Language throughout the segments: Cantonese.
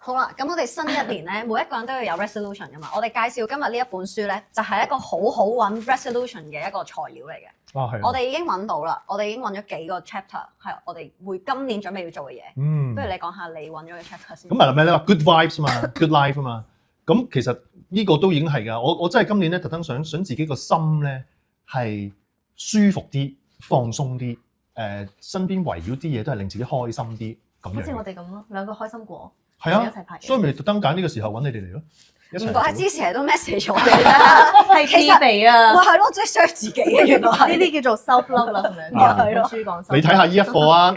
好啦，咁我哋新一年咧，每一個人都要有 resolution 噶嘛。我哋介紹今日呢一本書咧，就係一個好好揾 resolution 嘅一個材料嚟嘅。係。我哋已經揾到啦，我哋已經揾咗幾個 chapter，係我哋會今年準備要做嘅嘢。不如你講下你揾咗嘅 chapter 先。咁咪咩咧？Good vibes 嘛，good life 啊嘛。咁其實呢個都已經係㗎。我真係今年咧特登想自己個心咧係舒服啲、放鬆啲。身邊圍繞啲嘢都係令自己開心啲咁樣。好似我哋咁咯，兩個開心果。係啊，一齊拍嘢，所以咪特登揀呢個時候揾你哋嚟咯。唔怪之成日都 message 我哋啦，係自備啊！哇，係咯，即係 search 自己嘅原來係。呢啲叫做 self love 啦，係咪？係咯書講 self love。你睇下呢一課啊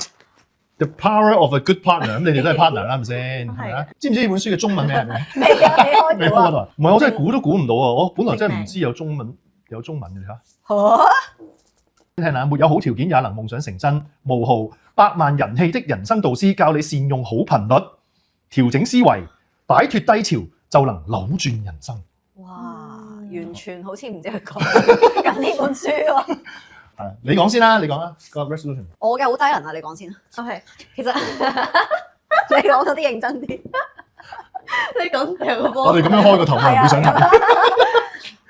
，The Power of a Good Partner， 咁你哋都係 partner 啦，係咪先？係咪啊？知唔知呢本書嘅中文名係咩？未啊，未開到啊！唔係，我真係估都估唔到啊！我本來真係唔知有中文嘅嚇。嚇！聽下，沒有好條件也能夢想成真，無號百萬人氣的人生導師教你善用好頻率，調整思維，擺脱低潮，就能扭轉人生。哇！完全好似唔知佢講緊呢本書喎。係，你講先啦，你講啦，個 resolution。我嘅好低能啊，你講先啦。OK，其實你講多啲認真啲。你講第二個我哋咁樣開個頭，冇人會想睇。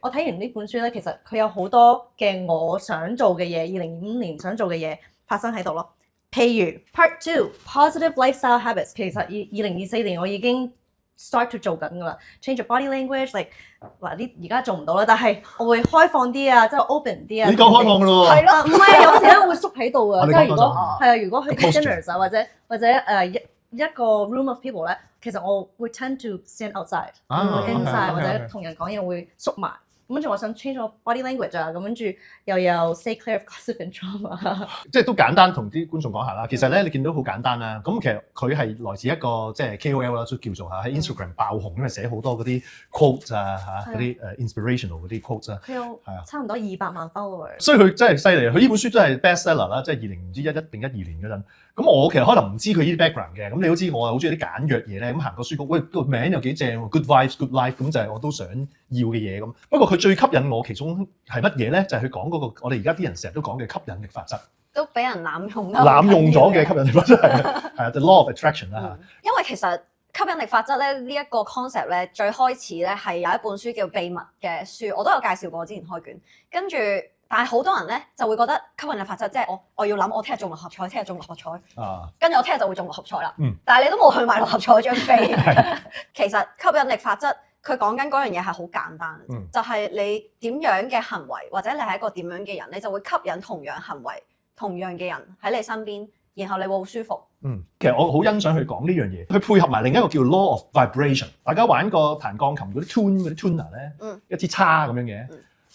我睇完呢本書咧，其實佢有好多嘅我想做嘅嘢，2025年想做嘅嘢發生喺度咯。譬如 Part 2 Positive Lifestyle Habits， 其實2024年我已經 start to 做緊㗎啦。Change your body language，like 嗱啲而家做唔到啦，但係我會開放啲啊，即係 open 啲啊。你夠開放㗎咯喎。係咯，唔係有時咧會縮喺度啊，即係如果係係啊，如果去 dinners 啊，或者一個 room of people 咧，其實我會 tend to stand outside，會 inside 或者同人講嘢會縮埋。咁跟住我想 change 我 body language 啊，咁跟住又有 stay clear of gossip and drama。即係都簡單同啲觀眾講下啦。其實咧，你見到好簡單啦。咁其實佢係來自一個即係 KOL 啦，都叫做嚇喺 Instagram 爆紅，因為寫好多嗰啲 quotes 啊嚇，嗰啲inspirational 嗰啲 quotes 啊。佢有差唔多200萬 follower。所以佢真係犀利。佢呢本書真係 bestseller 啦，即係2011定12年嗰陣。咁我其實可能唔知佢呢啲 background 嘅。咁你都知我係好中意啲簡約嘢咧。咁行個書局，喂個名又幾正喎 ，Good Vibes Good Life， 咁就係我都想要嘅嘢咁。不過佢最吸引我其中係乜嘢咧？就係佢講嗰個我哋而家啲人成日都講嘅吸引力法則。都俾人濫用啦。濫用咗嘅吸引力法則係The Law of Attraction 啦。因為其實吸引力法則咧呢一個 concept 咧，最開始咧係有一本書叫秘密嘅書，我都有介紹過之前開卷，跟住。但係好多人咧就會覺得吸引力法則即係我要諗我聽日中六合彩，聽日中六合彩，跟住我聽日就會中六合彩啦。但係你都冇去買六合彩張飛。其實吸引力法則佢講緊嗰樣嘢係好簡單，就係你點樣嘅行為或者你係一個點樣嘅人，你就會吸引同樣行為、同樣嘅人喺你身邊，然後你會好舒服。其實我好欣賞佢講呢樣嘢，佢配合埋另一個叫 Law of Vibration。大家玩過彈鋼琴嗰啲 tune 嗰啲 tuner 咧，一支叉咁樣嘅。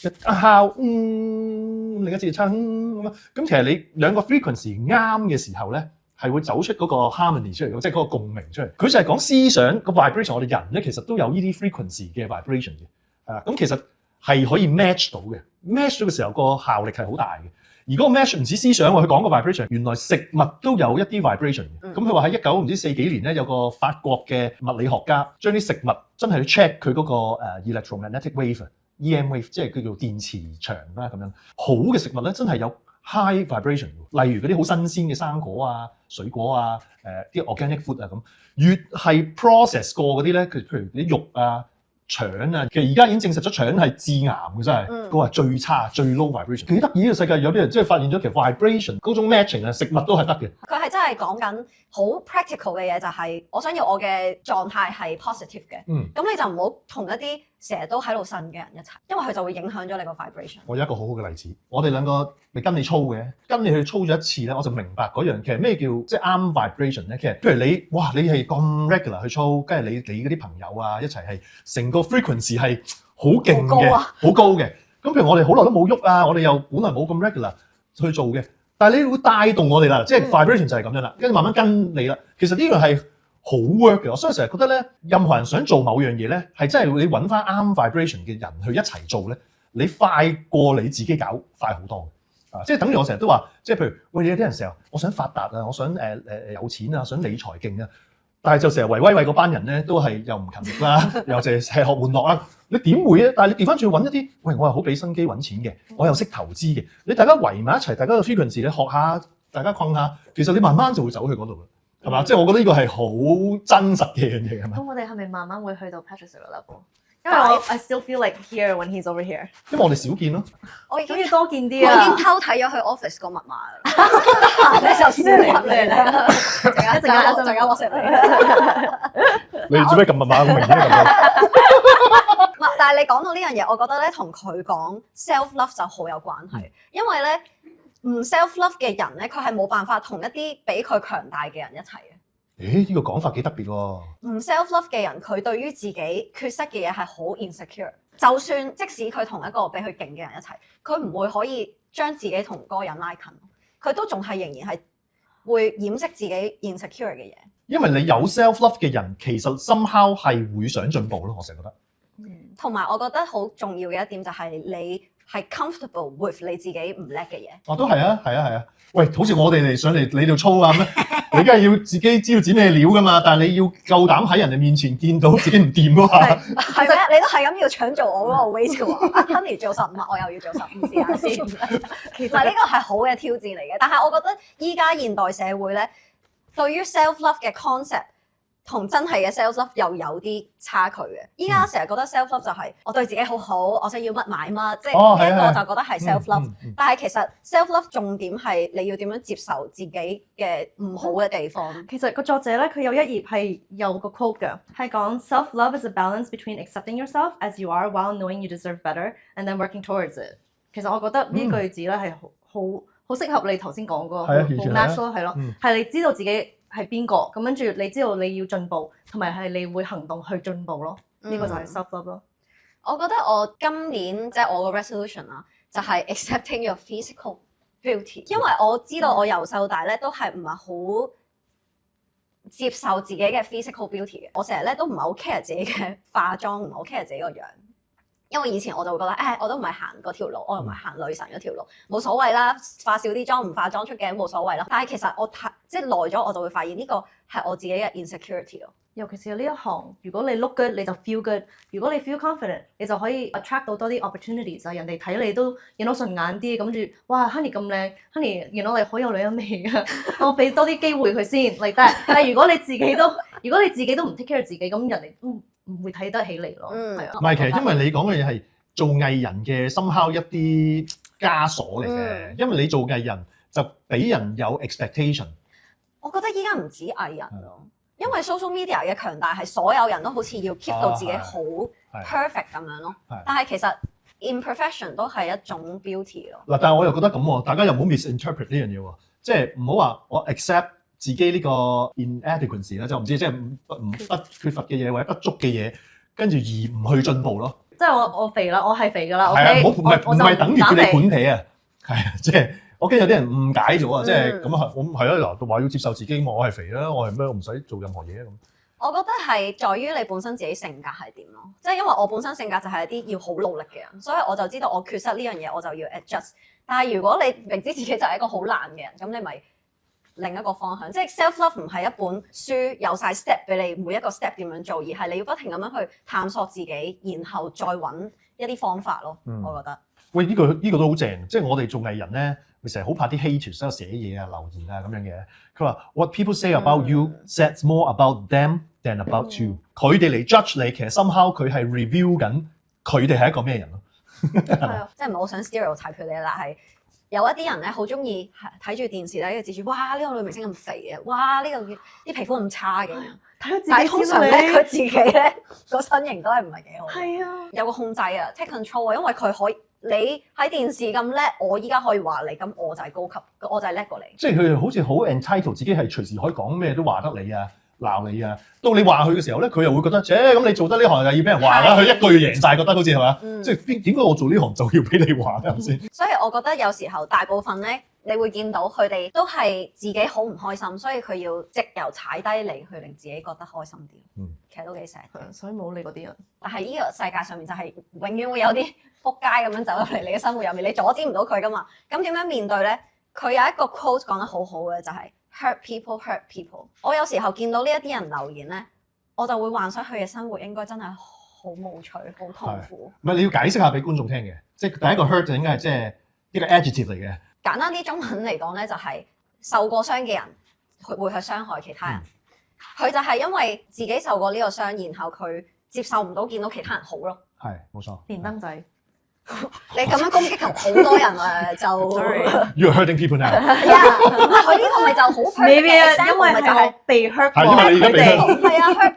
一敲，另一支撐咁啊！咁其實你兩個 frequency 啱嘅時候咧，係會走出嗰個 harmony 出嚟，即係嗰個共鳴出嚟。佢就係講思想個 vibration， 我哋人咧其實都有呢啲 frequency 嘅 vibration 嘅，係啦。咁其實係可以 match 到嘅，match 到嘅時候個效力係好大嘅。而嗰個 match 唔止思想，佢講個 vibration， 原來食物都有一啲 vibration 嘅。咁佢話喺19唔知4幾年咧，有個法國嘅物理學家將啲食物真係去 check 佢嗰個electromagnetic wave。EM wave 即係叫做電磁場啦，咁樣好嘅食物咧，真係有 high vibration。例如嗰啲好新鮮嘅生果啊、水果啊、啲 organic food 啊咁，越係 process 過嗰啲咧，譬如啲肉啊、腸啊，其實而家已經證實咗腸係致癌嘅，真係佢話最差、最 low vibration。幾得意呢個世界，有啲人即係發現咗其實 vibration 嗰種 matching 啊，食物都係得嘅。佢係真係講緊好 practical 嘅嘢，就係我想要我嘅狀態係 positive 嘅。咁你就唔好同一啲成日都喺度呻嘅人一齊，因為佢就會影響咗你個 vibration。我有一個好好嘅例子，我哋兩個咪跟你操嘅，跟你去操咗一次咧，我就明白嗰樣其實咩叫即係啱 vibration 咧。其實譬如你，哇，你係咁 regular 去操，跟住你嗰啲朋友啊一齊係成個 frequency 係好勁嘅，好高嘅。咁譬如我哋好耐都冇喐啊，我哋又本來冇咁 regular 去做嘅，但係你會帶動我哋啦，即係 vibration 就係咁樣啦，跟住慢慢跟你啦。其實呢樣係好 work 嘅，所以成日覺得咧，任何人想做某樣嘢咧，係真係你揾翻啱 vibration 嘅人去一齊做咧，你快過你自己搞快好多啊！即係等於我成日都話，即係譬如喂，有啲人成日我想發達啊，我想有錢啊，想理財勁啊，但係就成日維威嗰班人咧，都係又唔勤力啦，又淨係吃喝玩樂啦，你點會啊？但係你調翻轉揾一啲，喂，我係好俾心機揾錢嘅，我又識投資嘅，你大家圍埋一齊，大家嘅 frequency 你學下，大家困下，其實你慢慢就會走去嗰度啦。係嘛？即係我覺得呢個係好真實嘅樣嘢，係咪？咁我哋係咪慢慢會去到 Patrick 嘅 level？因為我 I still feel like here when he's over here。因為我哋少見咯。我已經咁要多見啲我已啊！經偷睇咗佢 office 個密碼啦，你就先嚟嚟啦，陣間 WhatsApp 你。你做咩撳密碼咁明顯咁？唔係，但係你講到呢樣嘢，我覺得咧同佢講 self love 就好有關係，因為咧唔 self love 嘅人咧，佢係冇辦法同一啲比佢強大嘅人一齊嘅。誒，呢個講法幾特別喎。唔 self love 嘅人，佢對於自己缺失嘅嘢係好 insecure。就算即使佢同一個比佢勁嘅人一齊，佢唔會可以將自己同嗰個人拉近，佢都仲係仍然係會掩飾自己 insecure 嘅嘢。因為你有 self love 嘅人，其實 somehow 係會想進步咯。我成日覺得。同埋我覺得好重要嘅一點就係你係 comfortable with 你自己唔叻嘅嘢。哦，都係啊，係啊，係啊。喂，好似我哋嚟上嚟你度操啊咁咧，你梗係要自己知道自己咩料噶嘛，但係你要夠膽喺人哋面前見到自己唔掂噶嘛。係咩？你都係咁要搶做我嗰個 weight 嘅喎，Honey 做15，我又要做15試下先。其實呢個係好嘅挑戰嚟嘅，但係我覺得依家現代社會咧，對於 self love 嘅 concept 同真係嘅 self love 又有啲差距嘅。依家成日覺得 self love 就係我對自己好好，我想要乜買乜，即係呢一個就覺得係 self love。但係其實 self love 重點係你要點樣接受自己嘅唔好嘅地方。其實個作者咧，佢有一頁係有個 quote 嘅，係講 self love is a balance between accepting yourself as you are while knowing you deserve better and then working towards it。其實我覺得呢句子咧係好適合你頭先講嗰個好 match 咯，係咯，係你知道自己係邊個，咁跟住你知道你要進步，同埋係你會行動去進步咯。呢個就係 self love 咯。我覺得我今年即係我個 resolution 啦，就係 accepting your physical beauty，因為我知道我由細到大咧都係唔係好接受自己嘅 physical beauty 嘅。我成日咧都唔係好 care 自己嘅化妝，唔係好 care 自己個樣。因為以前我就會覺得，我都唔係行嗰條路，我又唔係行女神嗰條路，冇所謂啦，化少啲妝唔化妝出鏡冇所謂啦。但係其實我即係耐咗，我就會發現呢個係我自己嘅 insecurity 咯。尤其是呢一行，如果你 look good 你就 feel good， 如果你 feel confident 你就可以 attract 到多啲 opportunities 啊，人哋睇你都見到順眼啲，咁住哇 Honey 咁靚 ，Honey 原來你好有女人味啊，我俾多啲機會佢先嚟得。但係如果你自己都唔 take care 自己，咁人哋都唔會睇得起你咯。係啊，唔係，其實因為你講嘅嘢係做藝人嘅 somehow 一啲枷鎖嚟嘅，因為你做藝人就俾人有 expectation。我覺得依家唔止藝人咯。因為 social media 嘅強大係所有人都好似要 keep 到自己好 perfect 咁樣咯，但係其實 imperfection 都係一種 beauty 咯。嗱，但係我又覺得咁喎，大家又唔好 misinterpret 呢樣嘢喎，即係唔好話我 accept 自己呢個 inadequacy 啦，就唔知即係不缺乏嘅嘢或者不足嘅嘢，跟住而唔去進步咯。即係我肥啦，我係肥㗎啦。係啊，唔係等於叫你管管皮啊，係啊，即係。我驚有啲人誤解咗啊，即係咁啊，我係啊，嗱，話要接受自己，我係肥啦，我係咩，我唔使做任何嘢咁。我覺得係在於你本身自己性格係點咯，即係因為我本身性格就係一啲要好努力嘅人，所以我就知道我缺失呢樣嘢，我就要 adjust。但係如果你明知自己就係一個好懶嘅人，咁你咪另一個方向，即係 self love 唔係一本書有晒 step 俾你每一個 step 點樣做，而係你要不停咁樣去探索自己，然後再揾一啲方法咯。我覺得。喂，呢個都好正，即係我哋做藝人咧，咪成日好怕啲 haters 喺度寫嘢啊、留言啊咁樣嘅。佢話 What people say about you says more about them than about you。佢哋嚟 judge 你，其實 somehow 佢係 review 緊佢哋係一個咩人咯。係啊，即係唔係好想 stereotype 佢哋，但係有一啲人咧好中意睇住電視咧，跟住指住哇呢個女明星咁肥嘅，哇呢個啲皮膚咁差嘅。睇下自己但係通常咧，佢自己咧個身形都係唔係幾好。係啊，有個控制啊 ，take control 啊，因為佢可以你喺電視咁叻，我依家可以話你，咁我就係高級，我就係叻過你。即係佢好似好 entitled，自己係隨時可以講咩都話得你啊，鬧你啊。到你話佢嘅時候咧，佢又會覺得，咁你做得呢行就要俾人話啦。佢一個月贏晒，覺得好似係嘛？即係點解我做呢行就要俾你話咧？係咪先？所以我覺得有時候大部分咧，你會見到佢哋都係自己好唔開心，所以佢要藉由踩低你去令自己覺得開心啲。其實都幾sad。所以冇理嗰啲人。但係呢個世界上面就係永遠會有啲仆街咁樣走入嚟你嘅生活入面，你阻止唔到佢噶嘛。咁點樣面對咧？佢有一個 quote 講得好好嘅，就係 hurt people hurt people。我有時候見到呢一啲人留言咧，我就會幻想佢嘅生活應該真係好無趣、好痛苦。唔係你要解釋下俾觀眾聽嘅，即係第一個 hurt 就應該係即係一個 adjective 嚟嘅。簡單啲中文嚟講咧，就係受過傷嘅人會去傷害其他人。佢就係因為自己受過呢個傷，然後佢接受唔到見到其他人好咯。係冇錯。連登仔，你咁樣攻擊好多人啊，就 You're hurting people now。係啊，佢呢個咪就好 perfect 未必啊，嘅 example，因為咪就係我被 hurt 過係因為你而家被 hurt 係啊 hurt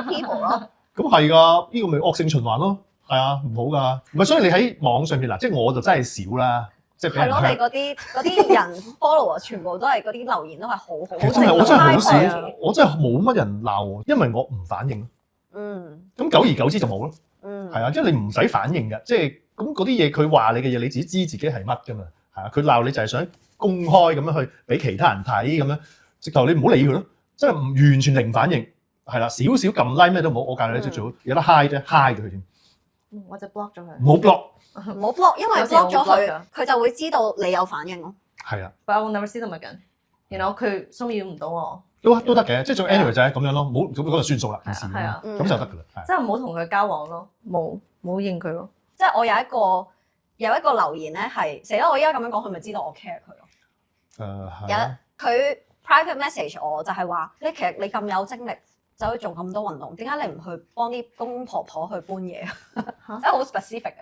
people 咯。咁係㗎，呢個咪惡性循環咯。係啊，唔好㗎。唔係，所以你喺網上面嗱，即係我就真係少啦，即係俾人係咯，你 hurt。嗰啲人 follow 啊，全部都係嗰啲留言都係好好。其實真係我真係好少係啊，我真係冇乜人鬧我，因為我唔反應。嗯咁久而久之就冇咯。嗯，係啊，即係你唔使反應嘅，即係咁嗰啲嘢佢話你嘅嘢，你自己知自己係乜㗎嘛。係啊，佢鬧你就係想公開咁樣去俾其他人睇咁樣，直頭你唔好理佢咯，真係唔完全零反應。係啦，少少撳 like 咩都冇，我教你即係最好有得 hide 啫，hide 咗佢添，或者 block 咗佢。唔好 block。唔好 block，因為有時候 block 咗會 block 佢㗎，佢就會知道你有反應咯。係啊， But I will never see them again。然後佢騷擾唔到我，都得嘅，即係做 anyway 就係咁樣咯，冇咁嗰就算數啦，件事係啊，咁就得㗎啦。係即係唔好同佢交往咯，冇應佢咯。即係我有一個留言咧係死啦！我依家咁樣講，佢咪知道我 care 佢咯。係啊，佢 private message 我就係話：其實你咁有精力走去做咁多運動，點解你唔去幫啲公公婆婆去搬嘢啊？即係好 specific 嘅。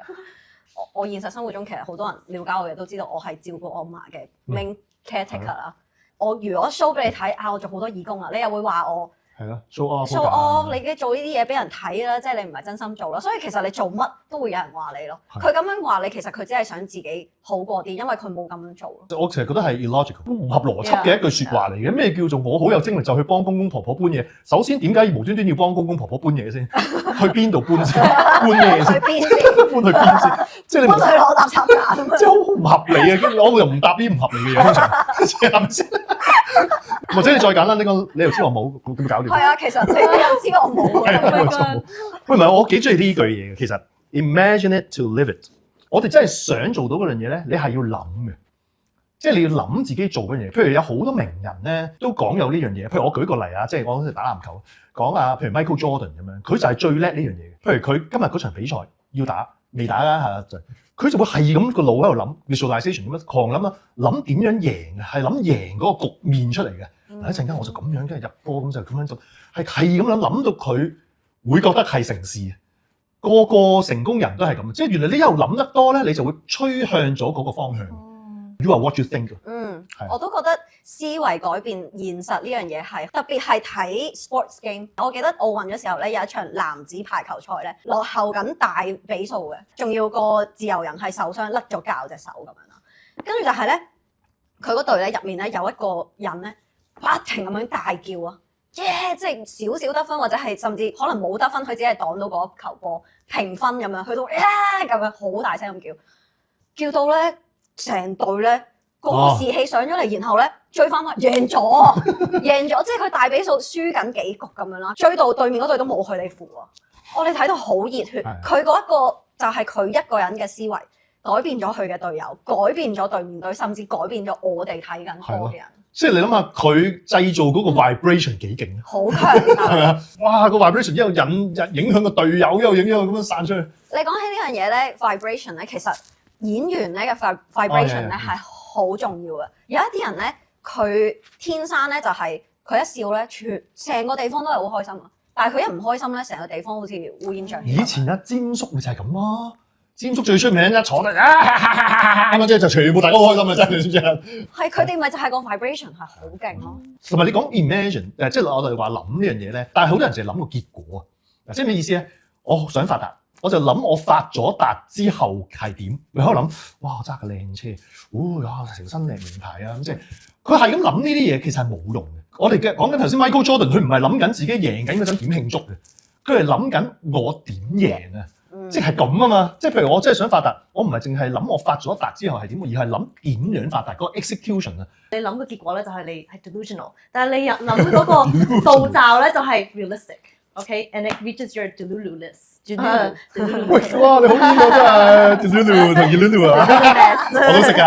我現實生活中其實好多人了解我嘅都知道我係照顧我媽嘅 main caretaker 啦。我如果 show 俾你睇啊，我做好多義工啊，你又會話我係咯，show off。 show off，你嘅做呢啲嘢俾人睇啦，即係你唔係真心做啦。所以其實你做乜都會有人話你咯。佢咁樣話你，其實佢只係想自己好過啲，因為佢冇咁樣做咯。我其實覺得係 illogical，唔合邏輯嘅一句説話嚟嘅。咩叫做我好有精力就去幫公公婆婆搬嘢？首先點解無端端要幫公公婆婆搬嘢先？去邊度搬先？搬咩先？去邊先？搬去邊先？即係你搬去攞垃圾架咁樣。即係好唔合理啊！跟住我又唔答啲唔合理嘅嘢，通常係咪先？或者你再簡單啲講，你又知我冇咁搞掂。係啊，其實你又知我冇係啊，嘅。我就冇。喂，唔係我幾中意呢句嘢嘅。其實 imagine it to live it。我哋真係想做到嗰樣嘢咧，你係要諗嘅，即係你要諗自己做嗰樣嘢。譬如有好多名人咧都講有呢樣嘢。譬如我舉個例啊，即係我打籃球講啊，譬如 Michael Jordan 咁樣，佢就係最叻呢樣嘢。譬如佢今日嗰場比賽要打，未打啦係啦，佢就會係咁個腦喺度諗 visualization 咁樣狂諗啦，諗點樣贏係諗贏嗰個局面出嚟嘅。嗱一陣間我就咁樣，跟住入波咁就咁樣做，係咁樣諗到佢會覺得係成事。個個成功人都係咁，即係原來你一路諗得多咧，你就會趨向咗嗰個方向。You are what you think。我都覺得思維改變現實呢樣嘢係特別係睇 sports game。我記得奧運嘅時候咧，有一場男子排球賽咧，落後緊大比數嘅，仲要個自由人係受傷甩咗臼隻手咁樣啦。跟住就係咧，佢嗰隊咧入面咧有一個人咧不停咁樣大叫啊！即係少少得分，或者係甚至可能冇得分，佢只係擋到嗰球波評分咁樣，去到咁樣好大聲咁叫到咧成隊咧個士氣上咗嚟，然後咧追翻贏咗，贏咗，即係佢大比數輸緊幾局咁樣啦，追到對面嗰隊都冇佢哋符啊！我哋睇到好熱血，佢嗰一個就係佢一個人嘅思維改變咗佢嘅隊友，改變咗對面隊，甚至改變咗我哋睇緊波嘅人。即係你諗下，佢製造嗰個 vibration 幾勁啊！好強大，係啊！哇，個 vibration 一路影響個隊友，一路咁樣散出去。你講起呢樣嘢咧 ，vibration 咧，其實演員咧嘅 vibration 咧係好重要嘅。有一啲人咧，佢天生咧就係佢一笑咧，成個地方都係好開心啊！但係佢一唔開心咧，成個地方好似烏煙瘴氣。以前詹叔咪就係咁咯。詹叔最出名一坐低咁啊，即係就全部大家好開心啊！真係，你知唔知啊？係佢哋咪就係個 vibration 係好勁咯。同埋你講 imagine 即係我哋話諗呢樣嘢咧，但係好多人淨係諗個結果啊！即係咩意思咧？我想發達，我就諗我發咗達之後係點？你喺度諗，哇！我揸架靚車，成身靚名牌啊！咁即係佢係咁諗呢啲嘢，其實係冇用嘅。我哋講緊頭先 Michael Jordan，佢唔係諗緊自己贏緊嗰陣點慶祝嘅，佢係諗緊我點贏啊！即係咁啊嘛！即係譬如我真係想發達，我唔係淨係諗我發咗達之後係點，而係諗點樣發達嗰個 execution 啊！你諗個結果咧就係你係 delusional，但係你諗嗰個步驟咧就係 realistic，OK？And it reaches your delulu-ness。喂，哇！你好癲啊，真係 delulu 同 delulu 啊！我都識㗎。